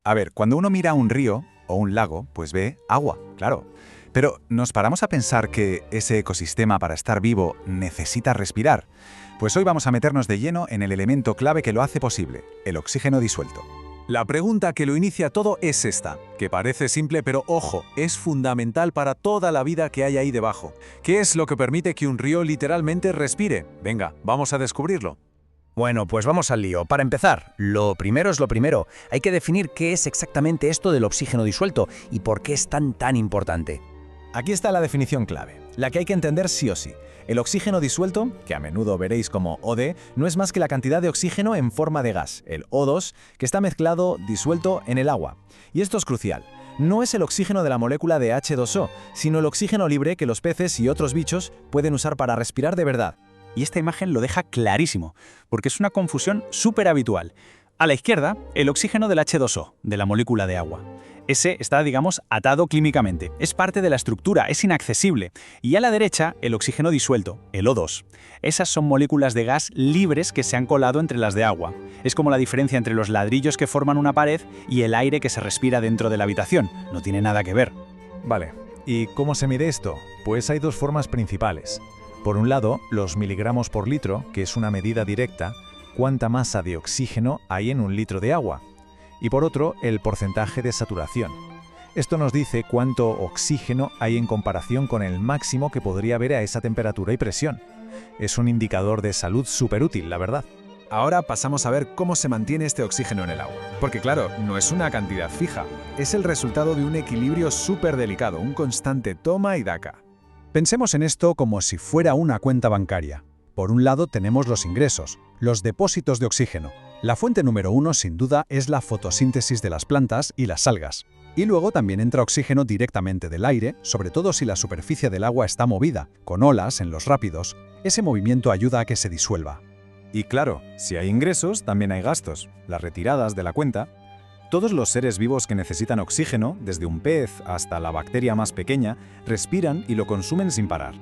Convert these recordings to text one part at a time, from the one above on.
A ver, cuando uno mira un río o un lago, pues ve agua, claro. Pero ¿nos paramos a pensar que ese ecosistema para estar vivo necesita respirar? Pues hoy vamos a meternos de lleno en el elemento clave que lo hace posible, el oxígeno disuelto. La pregunta que lo inicia todo es esta, que parece simple pero ojo, es fundamental para toda la vida que hay ahí debajo. ¿Qué es lo que permite que un río literalmente respire? Venga, vamos a descubrirlo. Bueno, pues vamos al lío. Para empezar, lo primero es lo primero. Hay que definir qué es exactamente esto del oxígeno disuelto y por qué es tan importante. Aquí está la definición clave, la que hay que entender sí o sí. El oxígeno disuelto, que a menudo veréis como OD, no es más que la cantidad de oxígeno en forma de gas, el O2, que está mezclado, disuelto en el agua. Y esto es crucial. No es el oxígeno de la molécula de H2O, sino el oxígeno libre que los peces y otros bichos pueden usar para respirar de verdad. Y esta imagen lo deja clarísimo, porque es una confusión súper habitual. A la izquierda, el oxígeno del H2O, de la molécula de agua. Ese está, digamos, atado químicamente, es parte de la estructura, es inaccesible. Y a la derecha, el oxígeno disuelto, el O2. Esas son moléculas de gas libres que se han colado entre las de agua. Es como la diferencia entre los ladrillos que forman una pared y el aire que se respira dentro de la habitación. No tiene nada que ver. Vale, ¿y cómo se mide esto? Pues hay dos formas principales. Por un lado, los miligramos por litro, que es una medida directa, cuánta masa de oxígeno hay en un litro de agua. Y por otro, el porcentaje de saturación. Esto nos dice cuánto oxígeno hay en comparación con el máximo que podría haber a esa temperatura y presión. Es un indicador de salud súper útil, la verdad. Ahora pasamos a ver cómo se mantiene este oxígeno en el agua. Porque claro, no es una cantidad fija, es el resultado de un equilibrio súper delicado, un constante toma y daca. Pensemos en esto como si fuera una cuenta bancaria. Por un lado tenemos los ingresos, los depósitos de oxígeno. La fuente número uno, sin duda, es la fotosíntesis de las plantas y las algas. Y luego también entra oxígeno directamente del aire, sobre todo si la superficie del agua está movida, con olas en los rápidos. Ese movimiento ayuda a que se disuelva. Y claro, si hay ingresos, también hay gastos, las retiradas de la cuenta. Todos los seres vivos que necesitan oxígeno, desde un pez hasta la bacteria más pequeña, respiran y lo consumen sin parar.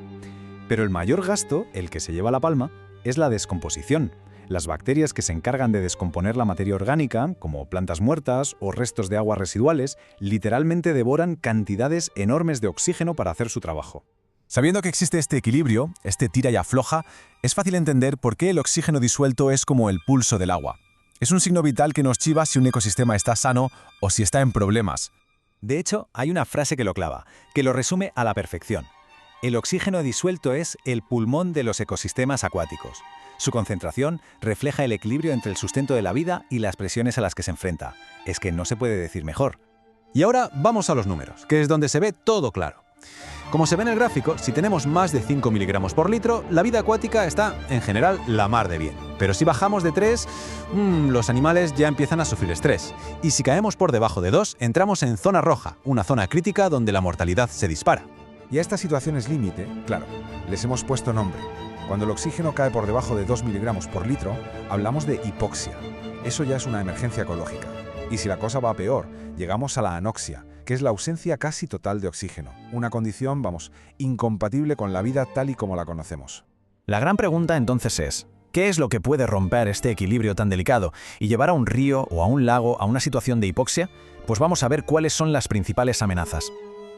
Pero el mayor gasto, el que se lleva la palma, es la descomposición. Las bacterias que se encargan de descomponer la materia orgánica, como plantas muertas o restos de aguas residuales, literalmente devoran cantidades enormes de oxígeno para hacer su trabajo. Sabiendo que existe este equilibrio, este tira y afloja, es fácil entender por qué el oxígeno disuelto es como el pulso del agua. Es un signo vital que nos chiva si un ecosistema está sano o si está en problemas. De hecho, hay una frase que lo clava, que lo resume a la perfección. El oxígeno disuelto es el pulmón de los ecosistemas acuáticos. Su concentración refleja el equilibrio entre el sustento de la vida y las presiones a las que se enfrenta. Es que no se puede decir mejor. Y ahora vamos a los números, que es donde se ve todo claro. Como se ve en el gráfico, si tenemos más de 5 miligramos por litro, la vida acuática está, en general, la mar de bien. Pero si bajamos de 3, los animales ya empiezan a sufrir estrés. Y si caemos por debajo de 2, entramos en zona roja, una zona crítica donde la mortalidad se dispara. Y a estas situaciones límite, claro, les hemos puesto nombre. Cuando el oxígeno cae por debajo de 2 miligramos por litro, hablamos de hipoxia. Eso ya es una emergencia ecológica. Y si la cosa va peor, llegamos a la anoxia, que es la ausencia casi total de oxígeno. Una condición, incompatible con la vida tal y como la conocemos. La gran pregunta entonces es, ¿qué es lo que puede romper este equilibrio tan delicado y llevar a un río o a un lago a una situación de hipoxia? Pues vamos a ver cuáles son las principales amenazas.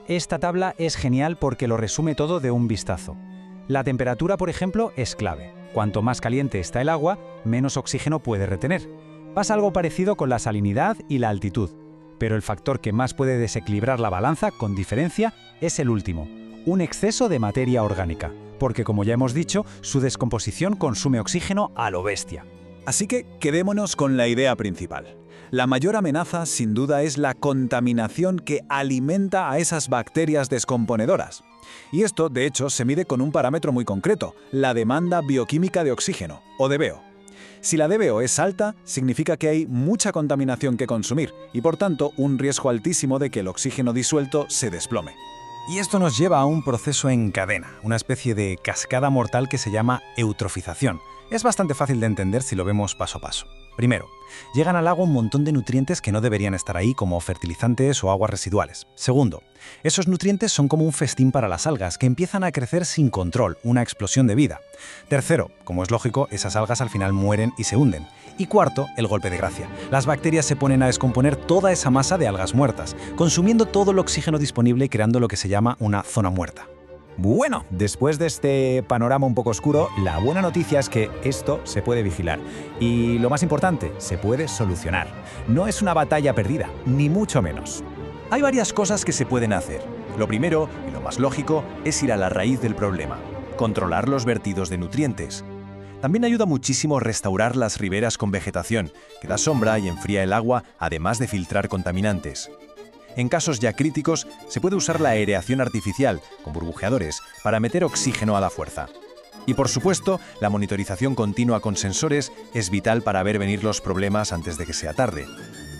Esta tabla es genial porque lo resume todo de un vistazo. La temperatura, por ejemplo, es clave. Cuanto más caliente está el agua, menos oxígeno puede retener. Pasa algo parecido con la salinidad y la altitud. Pero el factor que más puede desequilibrar la balanza, con diferencia, es el último, un exceso de materia orgánica, porque como ya hemos dicho, su descomposición consume oxígeno a lo bestia. Así que quedémonos con la idea principal. La mayor amenaza, sin duda, es la contaminación que alimenta a esas bacterias descomponedoras. Y esto, de hecho, se mide con un parámetro muy concreto, la demanda bioquímica de oxígeno, o DBO. Si la DBO es alta, significa que hay mucha contaminación que consumir y, por tanto, un riesgo altísimo de que el oxígeno disuelto se desplome. Y esto nos lleva a un proceso en cadena, una especie de cascada mortal que se llama eutrofización. Es bastante fácil de entender si lo vemos paso a paso. Primero, llegan al agua un montón de nutrientes que no deberían estar ahí, como fertilizantes o aguas residuales. Segundo, esos nutrientes son como un festín para las algas, que empiezan a crecer sin control, una explosión de vida. Tercero, como es lógico, esas algas al final mueren y se hunden. Y cuarto, el golpe de gracia. Las bacterias se ponen a descomponer toda esa masa de algas muertas, consumiendo todo el oxígeno disponible y creando lo que se llama una zona muerta. Bueno, después de este panorama un poco oscuro, la buena noticia es que esto se puede vigilar. Y lo más importante, se puede solucionar. No es una batalla perdida, ni mucho menos. Hay varias cosas que se pueden hacer. Lo primero, y lo más lógico, es ir a la raíz del problema. Controlar los vertidos de nutrientes. También ayuda muchísimo restaurar las riberas con vegetación, que da sombra y enfría el agua, además de filtrar contaminantes. En casos ya críticos, se puede usar la aireación artificial, con burbujeadores, para meter oxígeno a la fuerza. Y por supuesto, la monitorización continua con sensores es vital para ver venir los problemas antes de que sea tarde.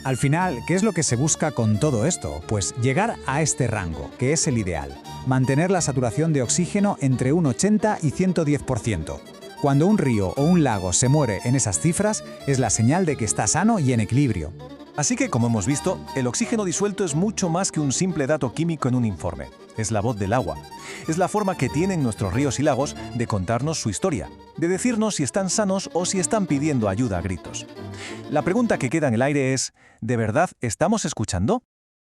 Al final, ¿qué es lo que se busca con todo esto? Pues llegar a este rango, que es el ideal. Mantener la saturación de oxígeno entre un 80 y 110%. Cuando un río o un lago se muere en esas cifras, es la señal de que está sano y en equilibrio. Así que, como hemos visto, el oxígeno disuelto es mucho más que un simple dato químico en un informe. Es la voz del agua. Es la forma que tienen nuestros ríos y lagos de contarnos su historia, de decirnos si están sanos o si están pidiendo ayuda a gritos. La pregunta que queda en el aire es, ¿de verdad estamos escuchando?